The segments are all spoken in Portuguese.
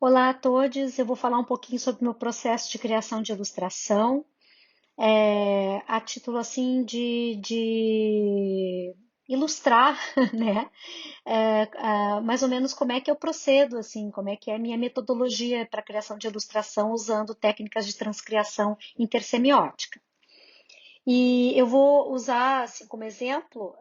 Olá a todos, eu vou falar um pouquinho sobre o meu processo de criação de ilustração, a título assim de ilustrar, né? Mais ou menos como é que eu procedo, assim, como é que é a minha metodologia para a criação de ilustração usando técnicas de transcriação intersemiótica. E eu vou usar, assim, como exemplo,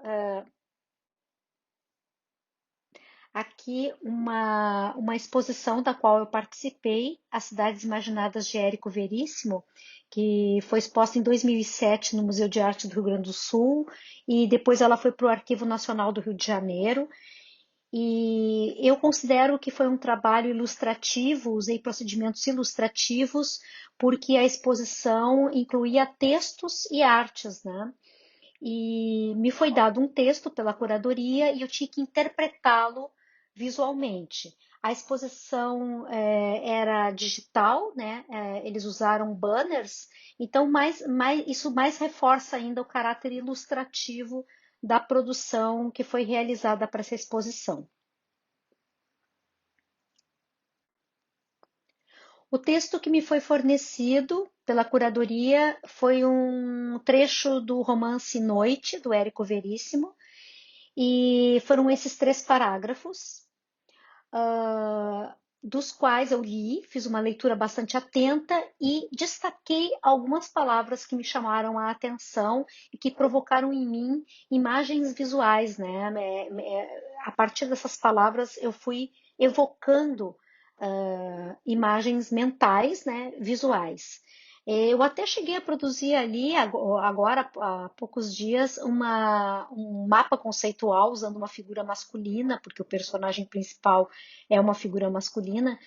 aqui uma exposição da qual eu participei, As Cidades Imaginadas de Érico Veríssimo, que foi exposta em 2007 no Museu de Arte do Rio Grande do Sul, e depois ela foi para o Arquivo Nacional do Rio de Janeiro. E eu considero que foi um trabalho ilustrativo, usei procedimentos ilustrativos, porque a exposição incluía textos e artes, né? E me foi dado um texto pela curadoria e eu tinha que interpretá-lo visualmente. A exposição era digital, né? Eles usaram banners, então isso mais reforça ainda o caráter ilustrativo da produção que foi realizada para essa exposição. O texto que me foi fornecido pela curadoria foi um trecho do romance Noite, do Érico Veríssimo, e foram esses três parágrafos, dos quais eu li, fiz uma leitura bastante atenta e destaquei algumas palavras que me chamaram a atenção e que provocaram em mim imagens visuais, né? A partir dessas palavras eu fui evocando imagens mentais, né, visuais. Eu até cheguei a produzir ali, agora, há poucos dias, um mapa conceitual usando uma figura masculina, porque o personagem principal é uma figura masculina,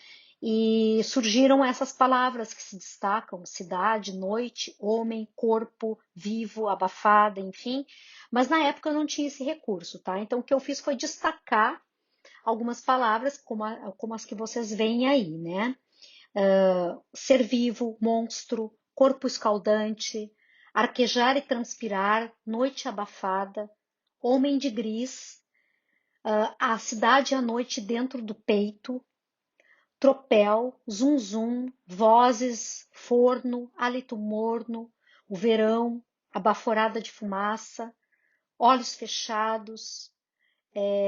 e surgiram essas palavras que se destacam: cidade, noite, homem, corpo, vivo, abafada, enfim. Mas na época eu não tinha esse recurso, tá? Então o que eu fiz foi destacar algumas palavras, como as que vocês veem aí, né? Ser vivo, monstro, corpo escaldante, arquejar e transpirar, noite abafada, homem de gris, a cidade à noite dentro do peito, tropel, zum zum, vozes, forno, hálito morno, o verão, a baforada de fumaça, olhos fechados,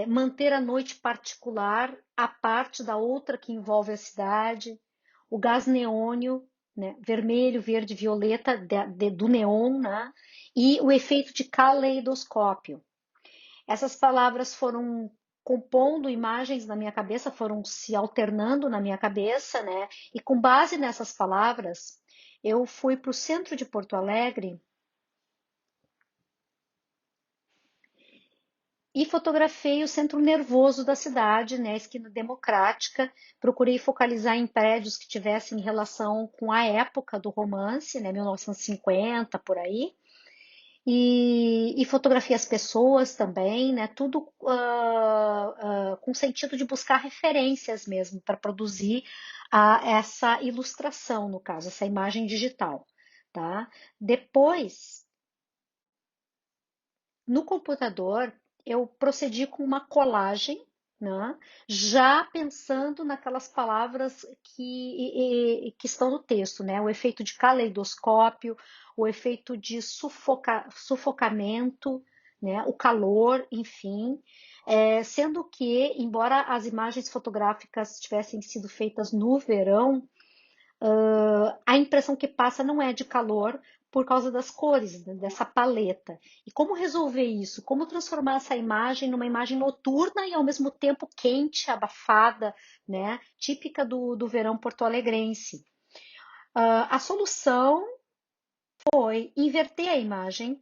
manter a noite particular à parte da outra que envolve a cidade, o gás neônio, né, vermelho, verde, violeta do neon, né, e o efeito de caleidoscópio. Essas palavras foram compondo imagens na minha cabeça, foram se alternando na minha cabeça, né? E com base nessas palavras, eu fui para o centro de Porto Alegre e fotografei o centro nervoso da cidade, né, a esquina democrática. Procurei focalizar em prédios que tivessem relação com a época do romance, né, 1950, por aí. E fotografei as pessoas também, né, tudo com sentido de buscar referências mesmo para produzir essa ilustração, no caso, essa imagem digital. Tá? Depois, no computador, eu procedi com uma colagem, né? Já pensando naquelas palavras que estão no texto, né? O efeito de caleidoscópio, o efeito de sufocamento, né? O calor, enfim. Sendo que, embora as imagens fotográficas tivessem sido feitas no verão, a impressão que passa não é de calor por causa das cores, né, dessa paleta. E como resolver isso? Como transformar essa imagem numa imagem noturna e ao mesmo tempo quente, abafada, né? Típica do verão porto-alegrense. A solução foi inverter a imagem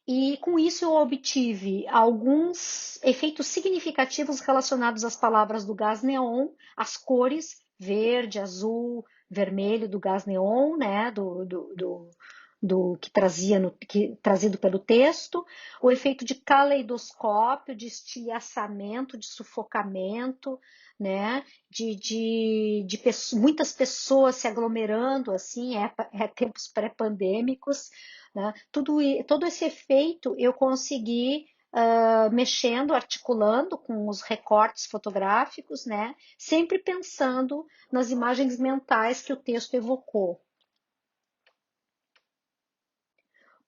e com isso eu obtive alguns efeitos significativos relacionados às palavras do gás neon, as cores verde, azul, vermelho do gás neon, né, do que trazia trazido pelo texto, o efeito de caleidoscópio, de estilhaçamento, de sufocamento, né, muitas pessoas se aglomerando, assim, é tempos pré-pandêmicos, né? Todo esse efeito eu consegui mexendo, articulando com os recortes fotográficos, né? Sempre pensando nas imagens mentais que o texto evocou.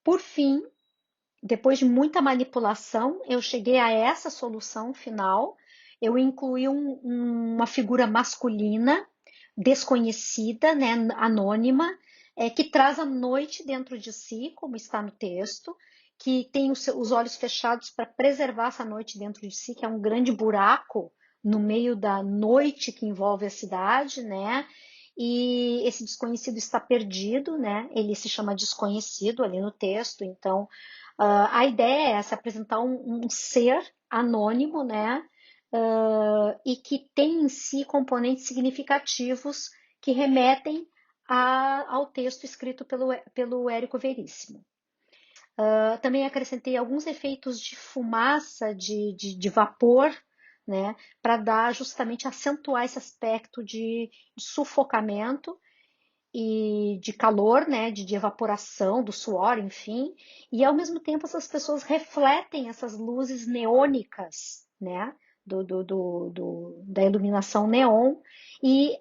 Por fim, depois de muita manipulação, eu cheguei a essa solução final. Eu incluí uma figura masculina, desconhecida, né, anônima, que traz a noite dentro de si, como está no texto, que tem os olhos fechados para preservar essa noite dentro de si, que é um grande buraco no meio da noite que envolve a cidade, né? E esse desconhecido está perdido, né? Ele se chama desconhecido ali no texto, então a ideia é essa, apresentar um ser anônimo, né? E que tem em si componentes significativos que remetem ao texto escrito pelo Érico Veríssimo. Também acrescentei alguns efeitos de fumaça, de vapor, né, para dar justamente acentuar esse aspecto de sufocamento e de calor, né, de evaporação do suor, enfim, e ao mesmo tempo essas pessoas refletem essas luzes neônicas, né, da iluminação neon e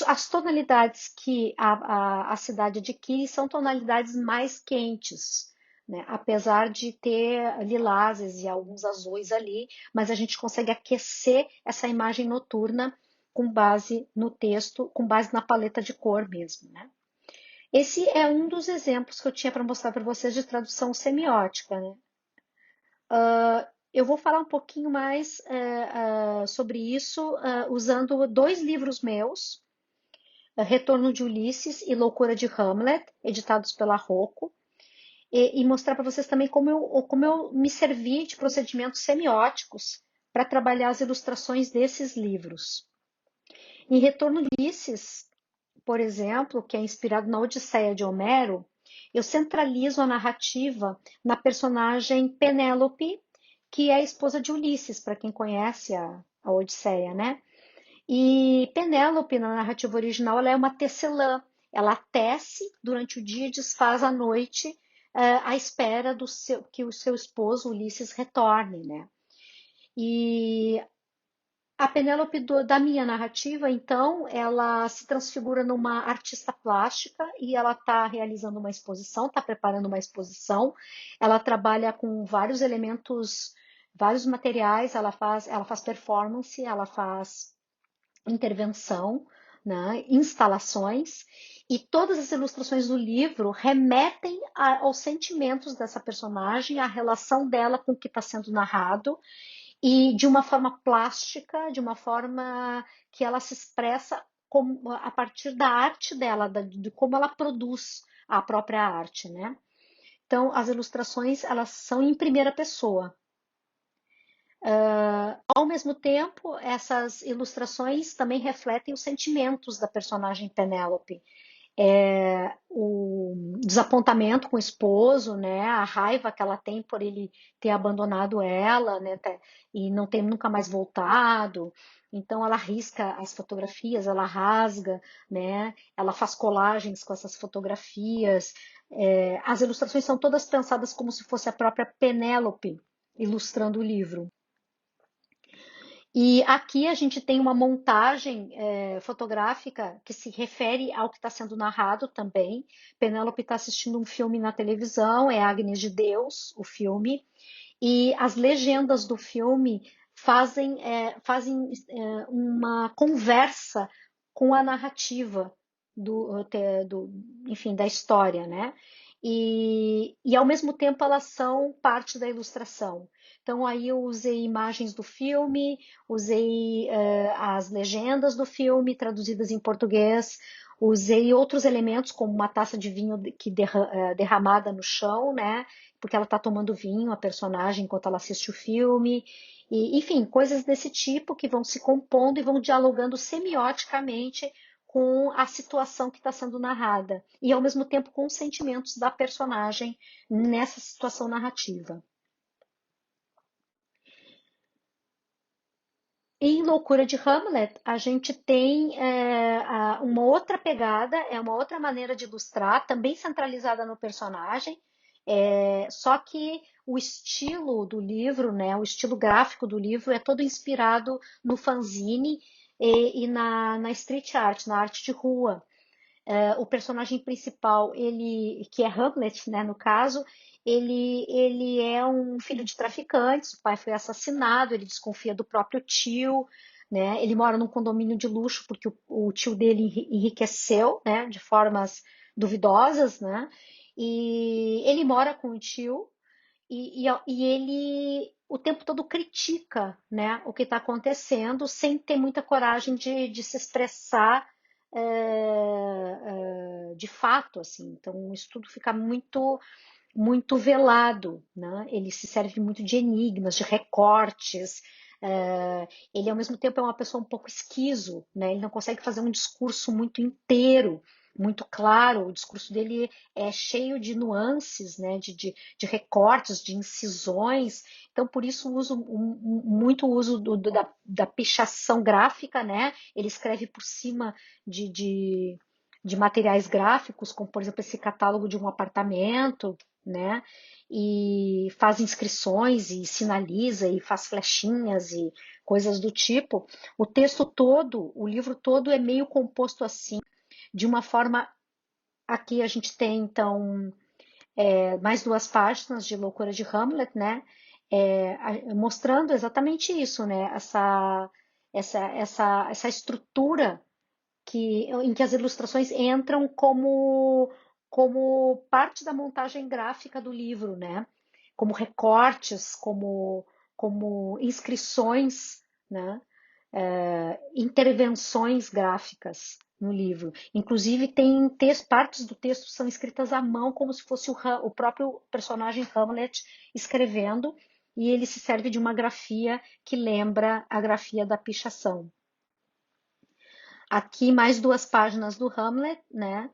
as tonalidades que a cidade adquire são tonalidades mais quentes, né? Apesar de ter lilazes e alguns azuis ali, mas a gente consegue aquecer essa imagem noturna com base no texto, com base na paleta de cor mesmo, né? Esse é um dos exemplos que eu tinha para mostrar para vocês de tradução semiótica, né? Eu vou falar um pouquinho mais sobre isso usando dois livros meus, Retorno de Ulisses e Loucura de Hamlet, editados pela Rocco, e mostrar para vocês também como eu me servi de procedimentos semióticos para trabalhar as ilustrações desses livros. Em Retorno de Ulisses, por exemplo, que é inspirado na Odisseia de Homero, eu centralizo a narrativa na personagem Penélope, que é a esposa de Ulisses, para quem conhece a Odisseia, né? E Penélope, na narrativa original, ela é uma tecelã. Ela tece durante o dia e desfaz à noite, à espera que o seu esposo Ulisses retorne, né? E a Penélope da minha narrativa, então, ela se transfigura numa artista plástica e ela está realizando uma exposição, está preparando uma exposição. Ela trabalha com vários elementos, vários materiais, ela faz performance, ela faz intervenção, né, instalações, e todas as ilustrações do livro remetem aos sentimentos dessa personagem, à relação dela com o que está sendo narrado, e de uma forma plástica, de uma forma que ela se expressa a partir da arte dela, de como ela produz a própria arte, né? Então, as ilustrações, elas são em primeira pessoa. Ao mesmo tempo, essas ilustrações também refletem os sentimentos da personagem Penélope. O desapontamento com o esposo, né, a raiva que ela tem por ele ter abandonado ela, né, e não ter nunca mais voltado. Então ela risca as fotografias, ela rasga, né, ela faz colagens com essas fotografias. As ilustrações são todas pensadas como se fosse a própria Penélope ilustrando o livro. E aqui a gente tem uma montagem fotográfica que se refere ao que está sendo narrado também. Penélope está assistindo um filme na televisão, é Agnes de Deus, o filme, e as legendas do filme fazem uma conversa com a narrativa enfim, da história, né? E ao mesmo tempo elas são parte da ilustração. Então aí eu usei imagens do filme, usei as legendas do filme traduzidas em português, usei outros elementos como uma taça de vinho derramada no chão, né? Porque ela está tomando vinho, a personagem, enquanto ela assiste o filme. E, enfim, coisas desse tipo que vão se compondo e vão dialogando semioticamente com a situação que está sendo narrada e ao mesmo tempo com os sentimentos da personagem nessa situação narrativa. Em Loucura de Hamlet, a gente tem uma outra pegada, é uma outra maneira de ilustrar, também centralizada no personagem. Só que o estilo do livro, né, o estilo gráfico do livro é todo inspirado no fanzine e na street art, na arte de rua. O personagem principal, ele, que é Hamlet, né, no caso, ele é um filho de traficantes, o pai foi assassinado, ele desconfia do próprio tio, né, ele mora num condomínio de luxo porque o tio dele enriqueceu, né, de formas duvidosas, né, e ele mora com o tio e ele o tempo todo critica, né, o que está acontecendo sem ter muita coragem de se expressar de fato, assim. Então, o estudo fica muito velado, né? Ele se serve muito de enigmas, de recortes. Ele, ao mesmo tempo, é uma pessoa um pouco esquizo, né? Ele não consegue fazer um discurso muito inteiro, muito claro. O discurso dele é cheio de nuances, né? De recortes, de incisões. Então, por isso, muito uso da pichação gráfica, né? Ele escreve por cima de, de, de materiais gráficos, como, por exemplo, esse catálogo de um apartamento, né? E faz inscrições e sinaliza e faz flechinhas e coisas do tipo. O texto todo, o livro todo é meio composto assim, de uma forma. Aqui a gente tem então mais 2 páginas de Loucura de Hamlet, né? Mostrando exatamente isso, né? Essa estrutura em que as ilustrações entram como parte da montagem gráfica do livro, né? Como recortes, como inscrições, né? Intervenções gráficas no livro. Inclusive, tem partes do texto são escritas à mão, como se fosse o próprio personagem Hamlet escrevendo, e ele se serve de uma grafia que lembra a grafia da pichação. Aqui mais 2 páginas do Hamlet, né?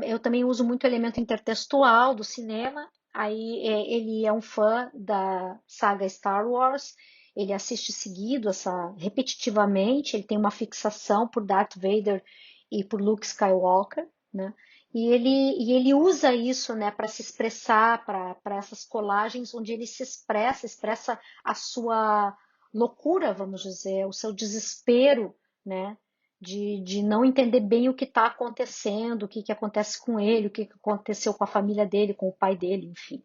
Eu também uso muito elemento intertextual do cinema. Aí ele é um fã da saga Star Wars. Ele assiste seguido, repetitivamente. Ele tem uma fixação por Darth Vader e por Luke Skywalker, né? E ele usa isso, né, para se expressar, para essas colagens onde ele expressa a sua loucura, vamos dizer, o seu desespero, né? De não entender bem o que está acontecendo, o que, que acontece com ele, o que, que aconteceu com a família dele, com o pai dele, enfim.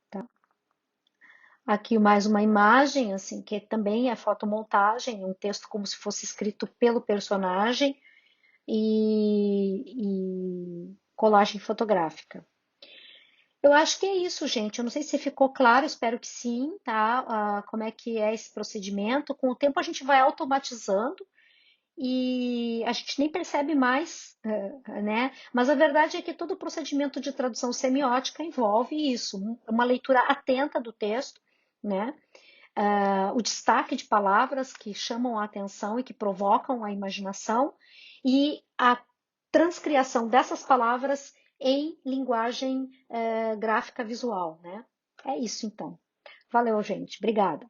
Tá? Aqui mais uma imagem, assim, que também é fotomontagem, um texto como se fosse escrito pelo personagem e colagem fotográfica. Eu acho que é isso, gente. Eu não sei se ficou claro, espero que sim, tá? Como é que é esse procedimento. Com o tempo a gente vai automatizando e a gente nem percebe mais, né? Mas a verdade é que todo o procedimento de tradução semiótica envolve isso, uma leitura atenta do texto, né? O destaque de palavras que chamam a atenção e que provocam a imaginação e a transcriação dessas palavras em linguagem gráfica visual, né? É isso então. Valeu, gente. Obrigada.